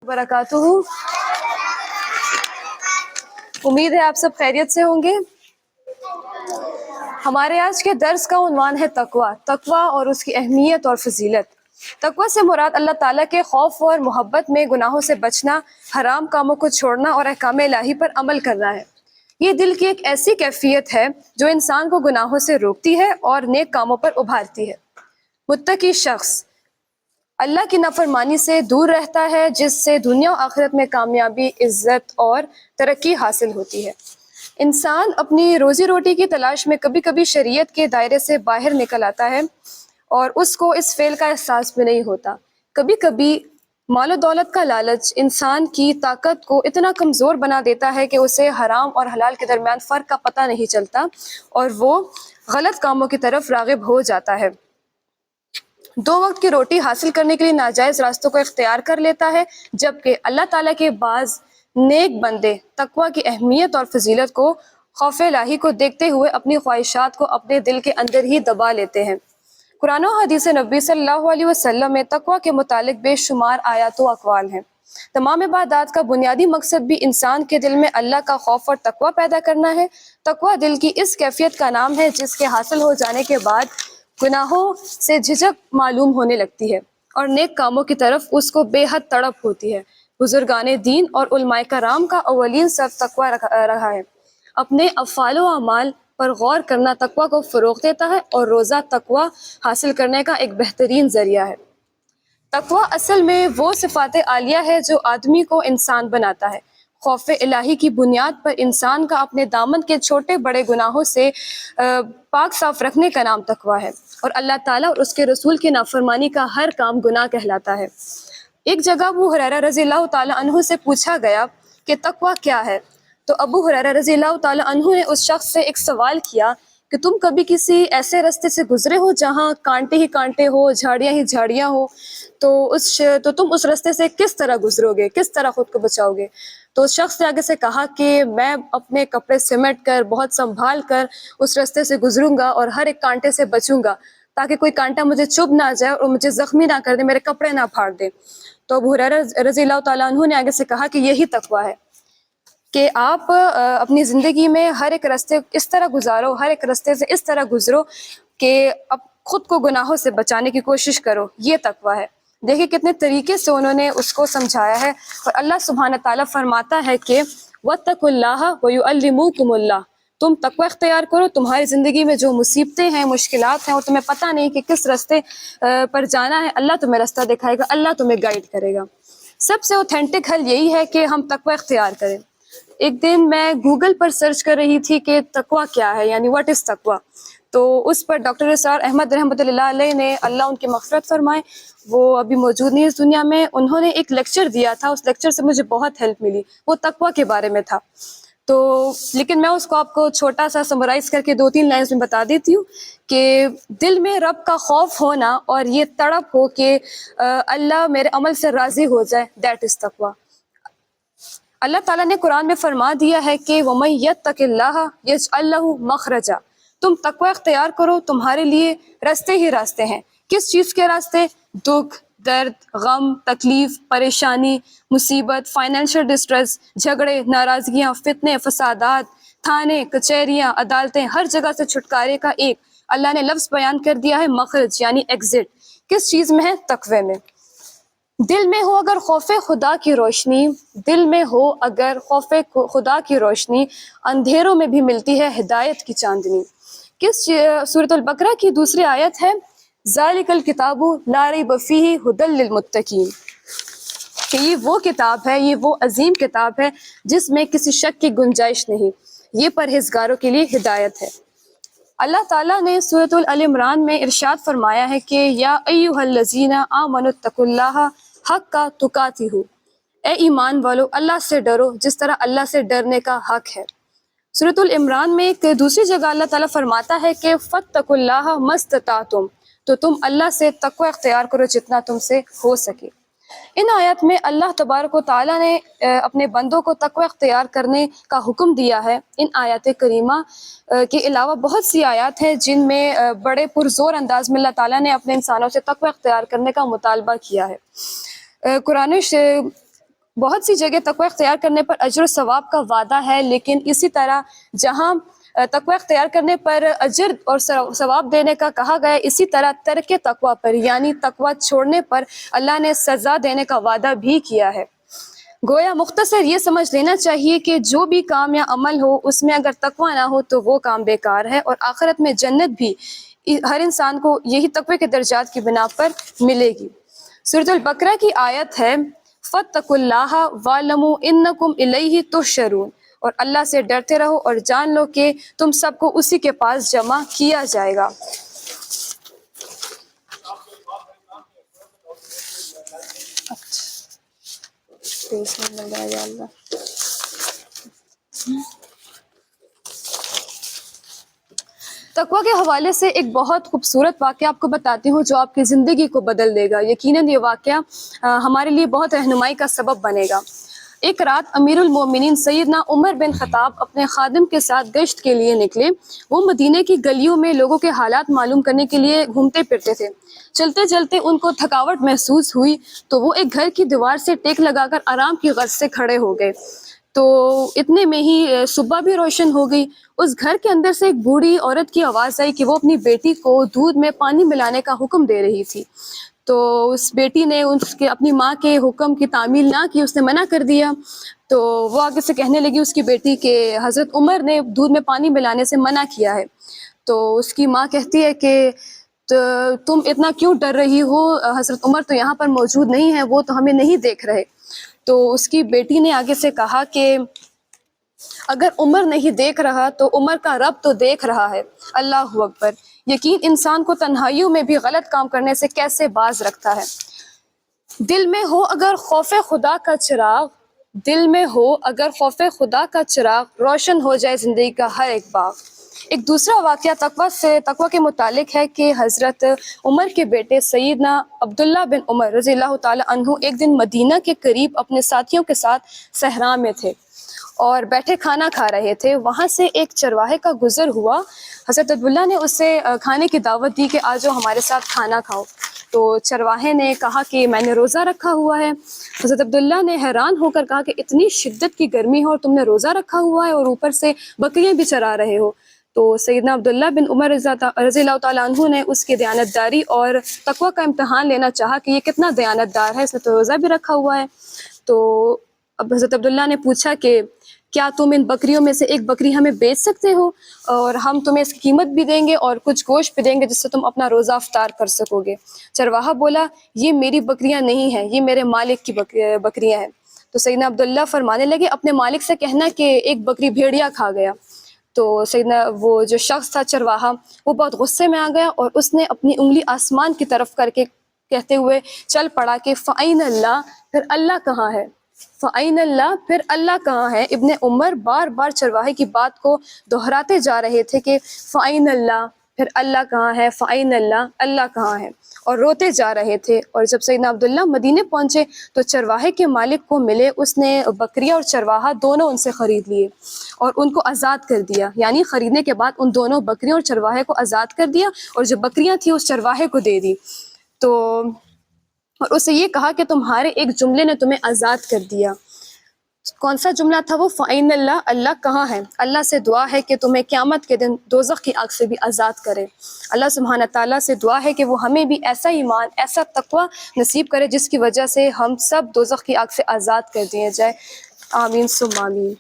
वबरकातुहू। उम्मीद है आप सब खैरियत से होंगे। हमारे आज के दर्स का उन्वान है तकवा, तकवा और उसकी अहमियत और फजीलत। तकवा से मुराद अल्लाह ताला के खौफ और मोहब्बत में गुनाहों से बचना, हराम कामों को छोड़ना और अहकाम इलाही पर अमल करना है। ये दिल की एक ऐसी कैफियत है जो इंसान को गुनाहों से रोकती है और नेक कामों पर उभारती है। मुत्तकी शख्स अल्लाह की नाफरमानी से दूर रहता है, जिससे दुनिया और आखिरत में कामयाबी, इज्जत और तरक्की हासिल होती है। इंसान अपनी रोजी रोटी की तलाश में कभी कभी शरीयत के दायरे से बाहर निकल आता है और उसको इस फेल का एहसास भी नहीं होता। कभी कभी मालो दौलत का लालच इंसान की ताकत को इतना कमज़ोर बना देता है कि उसे हराम और हलाल के दरमियान फ़र्क का पता नहीं चलता और वो गलत कामों की तरफ राग़िब हो जाता है। 2 वक्त की रोटी हासिल करने के लिए नाजायज़ रास्तों को इख्तियार कर लेता है, जबकि अल्लाह ताला के बाज़ नेक बंदे तकवा की अहमियत और फजीलत को, खौफ इलाही को देखते हुए अपनी ख्वाहिशात को अपने दिल के अंदर ही दबा लेते हैं। कुरान और हदीस नबी सल्लल्लाहु अलैहि वसल्लम में तकवा के मुतालिक बेशुमार आयात व अक़वाल हैं। तमाम इबादत का बुनियादी मकसद भी इंसान के दिल में अल्लाह का खौफ और तकवा पैदा करना है। तकवा दिल की इस कैफियत का नाम है जिसके हासिल हो जाने के बाद गुनाहों से झिझक मालूम होने लगती है और नेक कामों की तरफ उसको बेहद तड़प होती है। बुजुर्गाने दीन और उलमाए कराम का अव्वलीन सब तकवा रहा है। अपने अफ़ाल व अमाल पर गौर करना तकवा को फ़रोग़ देता है और रोज़ा तकवा हासिल करने का एक बेहतरीन ज़रिया है। तकवा असल में वो सिफ़ात आलिया है जो आदमी को इंसान बनाता है। खौफ इलाही की बुनियाद पर इंसान का अपने दामन के छोटे बड़े गुनाहों से पाक साफ रखने का नाम तकवा है और अल्लाह ताला और उसके रसूल की नाफरमानी का हर काम गुनाह कहलाता है। एक जगह अबू हुरैरा रज़ियल्लाहु ताला अन्हु से पूछा गया कि तकवा क्या है, तो अबू हुरैरा रज़ियल्लाहु ताला अन्हु ने उस शख्स से एक सवाल किया कि तुम कभी किसी ऐसे रास्ते से गुजरे हो जहाँ कांटे ही कांटे हो, झाड़ियाँ ही झाड़ियाँ हो, तो तुम उस रास्ते से किस तरह गुजरोगे, किस तरह खुद को बचाओगे? तो उस शख्स ने आगे से कहा कि मैं अपने कपड़े सिमट कर, बहुत संभाल कर उस रास्ते से गुजरूंगा और हर एक कांटे से बचूंगा ताकि कोई कांटा मुझे चुभ ना जाए और मुझे जख्मी ना कर दे, मेरे कपड़े ना फाड़ दे। तो अबू हुरैरा रज़ियल्लाहु ताला अन्हु ने आगे से कहा कि यही तकवा है कि आप अपनी ज़िंदगी में हर एक रास्ते इस तरह गुजारो, हर एक रास्ते से इस तरह गुजरो कि अब खुद को गुनाहों से बचाने की कोशिश करो। ये तकवा है। देखिए कितने तरीके से उन्होंने उसको समझाया है। और अल्लाह सुब्हान ताला फरमाता है कि वत्तकुल्लाह व युअल्लिमुकुमुल्लाह, तुम तकवा इख्तियार करो, तुम्हारी ज़िंदगी में जो मुसीबतें हैं, मुश्किलात हैं और तुम्हें पता नहीं कि किस रास्ते पर जाना है, अल्लाह तुम्हें रास्ता दिखाएगा, अल्लाह तुम्हें गाइड करेगा। सबसे ऑथेंटिक हल यही है कि हम तकवा इख्तियार करें। एक दिन मैं गूगल पर सर्च कर रही थी कि तकवा क्या है, यानी व्हाट इज़ तकवा। तो उस पर डॉक्टर इसरार अहमद रहमतुल्लाह अलैह ने, अल्लाह उनकी मग़फ़िरत फरमाए, वो अभी मौजूद नहीं इस दुनिया में, उन्होंने एक लेक्चर दिया था। उस लेक्चर से मुझे बहुत हेल्प मिली। वो तकवा के बारे में था। तो लेकिन मैं उसको आपको छोटा सा समराइज़ करके 2-3 लाइन्स में बता देती हूँ कि दिल में रब का खौफ होना और ये तड़प हो कि अल्लाह मेरे अमल से राज़ी हो जाए, दैट इज़ तकवा। अल्लाह ताला ने कुरान में फरमा दिया है कि वमन यत्तक़िल्लाह यजअल लहू मखरजा, तुम तकवा इख्तियार करो, तुम्हारे लिए रास्ते ही रास्ते हैं। किस चीज़ के रास्ते? दुख, दर्द, गम, तकलीफ, परेशानी, मुसीबत, फाइनेंशियल डिस्ट्रेस, झगड़े, नाराज़गियाँ, फितने, फसादात, थाने, कचहरियाँ, अदालतें, हर जगह से छुटकारे का एक अल्लाह ने लफ्ज़ बयान कर दिया है, मखरज यानी एग्जिट। किस चीज़ में है? तकवे में। दिल में हो अगर खौफ खुदा की रोशनी, दिल में हो अगर खौफ खुदा की रोशनी, अंधेरों में भी मिलती है हिदायत की चांदनी। किस सूरत अल-बकरा की दूसरी आयत है, ज़ालिकल किताबु ला रैब फ़ीहि हुदल लिलमुत्तक़ीन, कि ये वो किताब है, ये वो अजीम किताब है जिसमें किसी शक की गुंजाइश नहीं, ये परहेज़गारों के लिए हिदायत है। अल्लाह ताला ने सूरत अल इमरान में इरशाद फरमाया है कि या अय्युहल्लज़ीना आमनुत्तकुल्लाह हक्का तुकातिहु, ए ईमान वालो अल्लाह से डरो जिस तरह अल्लाह से डरने का हक है। सूरत अल इमरान में एक दूसरी जगह अल्लाह ताला फरमाता है कि फत्तकुल्लाह मस्ततातुम, तो तुम अल्लाह से तकवा इख्तियार करो जितना तुमसे हो सके। इन आयत में अल्लाह तबारक व तआला ने अपने बंदों को तकवा इख्तियार करने का हुक्म दिया है। इन आयत करीमा के अलावा बहुत सी आयत हैं जिनमें बड़े पुरजोर अंदाज में अल्लाह ताला ने अपने इंसानों से तकवा इख्तियार करने का मुतालबा किया है। بہت سی جگہ تقوی اختیار کرنے پر اجر و ثواب کا وعدہ ہے، لیکن اسی طرح جہاں تقوی اختیار کرنے پر اجر اور ثواب دینے کا کہا گیا، اسی طرح ترک تقوی پر یعنی تقوی چھوڑنے پر اللہ نے سزا دینے کا وعدہ بھی کیا ہے۔ گویا مختصر یہ سمجھ لینا چاہیے کہ جو بھی کام یا عمل ہو اس میں اگر تقوی نہ ہو تو وہ کام بیکار ہے، اور آخرت میں جنت بھی ہر انسان کو یہی تقوی کے درجات کی بنا پر ملے گی۔ سورۃ البقرہ کی آیت ہے فَاتَّقُوا اللَّهَ وَاعْلَمُوا إِنَّكُمْ إِلَيْهِ تُحْشَرُونَ، اور اللہ سے ڈرتے رہو اور جان لو کہ تم سب کو اسی کے پاس جمع کیا جائے گا۔ تقوی کے حوالے سے ایک بہت خوبصورت واقعہ آپ کو بتاتی ہوں جو آپ کی زندگی کو بدل دے گا۔ یقیناً یہ واقعہ ہمارے لیے بہت رہنمائی کا سبب بنے گا۔ ایک رات امیر المومنین سیدنا عمر بن خطاب اپنے خادم کے ساتھ گشت کے لیے نکلے۔ وہ مدینے کی گلیوں میں لوگوں کے حالات معلوم کرنے کے لیے گھومتے پھرتے تھے۔ چلتے چلتے ان کو تھکاوٹ محسوس ہوئی تو وہ ایک گھر کی دیوار سے ٹیک لگا کر آرام کی غرض سے کھڑے ہو گئے۔ تو اتنے میں ہی صبح بھی روشن ہو گئی۔ اس گھر کے اندر سے ایک بوڑھی عورت کی آواز آئی کہ وہ اپنی بیٹی کو دودھ میں پانی ملانے کا حکم دے رہی تھی۔ تو اس بیٹی نے اپنی ماں کے حکم کی تعمیل نہ کی، اس نے منع کر دیا۔ تو وہ آگے سے کہنے لگی اس کی بیٹی کہ حضرت عمر نے دودھ میں پانی ملانے سے منع کیا ہے۔ تو اس کی ماں کہتی ہے کہ تم اتنا کیوں ڈر رہی ہو، حضرت عمر تو یہاں پر موجود نہیں ہے، وہ تو ہمیں نہیں دیکھ رہے۔ تو اس کی بیٹی نے آگے سے کہا کہ اگر عمر نہیں دیکھ رہا تو عمر کا رب تو دیکھ رہا ہے۔ اللہ اکبر! یقین انسان کو تنہائیوں میں بھی غلط کام کرنے سے کیسے باز رکھتا ہے۔ دل میں ہو اگر خوف خدا کا چراغ، دل میں ہو اگر خوف خدا کا چراغ، روشن ہو جائے زندگی کا ہر ایک باغ۔ ایک دوسرا واقعہ تقوی کے متعلق ہے کہ حضرت عمر کے بیٹے سیدنا عبداللہ بن عمر رضی اللہ تعالی عنہ ایک دن مدینہ کے قریب اپنے ساتھیوں کے ساتھ صحرا میں تھے اور بیٹھے کھانا کھا رہے تھے۔ وہاں سے ایک چرواہے کا گزر ہوا۔ حضرت عبداللہ نے اسے کھانے کی دعوت دی کہ آجو ہمارے ساتھ کھانا کھاؤ۔ تو چرواہے نے کہا کہ میں نے روزہ رکھا ہوا ہے۔ حضرت عبداللہ نے حیران ہو کر کہا کہ اتنی شدت کی گرمی ہے اور تم نے روزہ رکھا ہوا ہے اور اوپر سے بکریاں بھی چرا رہے ہو۔ تو سیدنا عبداللہ بن عمر رضی اللہ تعالیٰ عنہ نے اس کی دیانتداری اور تقوی کا امتحان لینا چاہا کہ یہ کتنا دیانتدار ہے، اس نے تو روزہ بھی رکھا ہوا ہے۔ تو اب حضرت عبداللہ نے پوچھا کہ کیا تم ان بکریوں میں سے ایک بکری ہمیں بیچ سکتے ہو، اور ہم تمہیں اس کی قیمت بھی دیں گے اور کچھ گوشت بھی دیں گے جس سے تم اپنا روزہ افطار کر سکو گے۔ چرواہا بولا یہ میری بکریاں نہیں ہیں، یہ میرے مالک کی بکریاں ہیں۔ تو سیدنا عبداللہ فرمانے لگے اپنے مالک سے کہنا کہ ایک بکری بھیڑیا کھا گیا۔ تو سیدنا وہ جو شخص تھا چرواہا وہ بہت غصے میں آ گیا اور اس نے اپنی انگلی آسمان کی طرف کر کے کہتے ہوئے چل پڑا کہ فَأَيْنَ اللَّهُ، پھر اللہ کہاں ہے؟ فَأَيْنَ اللَّهُ، پھر اللہ کہاں ہے؟ ابن عمر بار بار چرواہے کی بات کو دہراتے جا رہے تھے کہ فَأَيْنَ اللَّهُ، پھر اللہ کہاں ہے؟ فَأَيْنَ اللَّهُ، اللہ کہاں ہے؟ اور روتے جا رہے تھے۔ اور جب سیدنا عبداللہ مدینے پہنچے تو چرواہے کے مالک کو ملے، اس نے بکریاں اور چرواہا دونوں ان سے خرید لیے اور ان کو آزاد کر دیا، یعنی خریدنے کے بعد ان دونوں بکریوں اور چرواہے کو آزاد کر دیا اور جو بکریاں تھیں اس چرواہے کو دے دی۔ تو اور اسے یہ کہا کہ تمہارے ایک جملے نے تمہیں آزاد کر دیا۔ کون سا جملہ تھا وہ؟ فَأَيْنَ اللَّهُ، اللہ کہاں ہے؟ اللہ سے دعا ہے کہ تمہیں قیامت کے دن دوزخ کی آگ سے بھی آزاد کرے۔ اللہ سبحانہ تعالیٰ سے دعا ہے کہ وہ ہمیں بھی ایسا ایمان، ایسا تقوی نصیب کرے جس کی وجہ سے ہم سب دوزخ کی آگ سے آزاد کر دیے جائے۔ آمین ثم آمین۔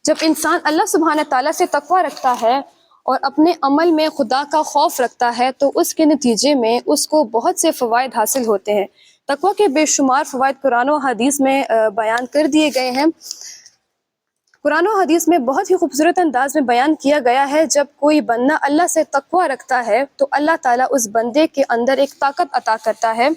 جب انسان اللہ سبحانہ تعالیٰ سے تقوی رکھتا ہے اور اپنے عمل میں خدا کا خوف رکھتا ہے تو اس کے نتیجے میں اس کو بہت سے فوائد حاصل ہوتے ہیں۔ تقوی کے بے شمار فوائد قرآن و حدیث میں بیان کر دیے گئے ہیں۔ قرآن و حدیث میں بہت ہی خوبصورت انداز میں بیان کیا گیا ہے جب کوئی بندہ اللہ سے تقوی رکھتا ہے تو اللہ تعالیٰ اس بندے کے اندر ایک طاقت عطا کرتا ہے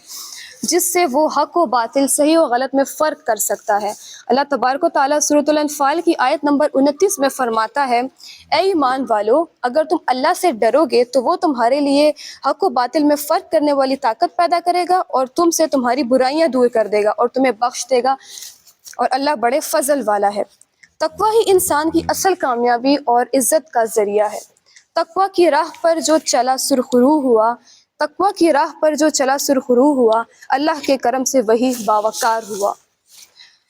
جس سے وہ حق و باطل، صحیح و غلط میں فرق کر سکتا ہے۔ اللہ تبارک و تعالیٰ سورۃ الانفال کی آیت نمبر 29 میں فرماتا ہے اے ایمان والو، اگر تم اللہ سے ڈرو گے تو وہ تمہارے لیے حق و باطل میں فرق کرنے والی طاقت پیدا کرے گا اور تم سے تمہاری برائیاں دور کر دے گا اور تمہیں بخش دے گا، اور اللہ بڑے فضل والا ہے۔ تقوی ہی انسان کی اصل کامیابی اور عزت کا ذریعہ ہے۔ تقوی کی راہ پر جو چلا سرخرو ہوا، تقوی کی راہ پر جو چلا سرخرو ہوا، اللہ کے کرم سے وہی باوقار ہوا۔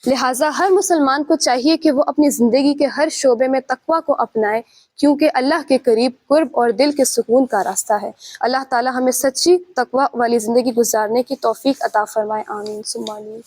لہٰذا ہر مسلمان کو چاہیے کہ وہ اپنی زندگی کے ہر شعبے میں تقوی کو اپنائے، کیونکہ اللہ کے قریب قرب اور دل کے سکون کا راستہ ہے۔ اللہ تعالی ہمیں سچی تقوی والی زندگی گزارنے کی توفیق عطا فرمائے، آمین ثم آمین۔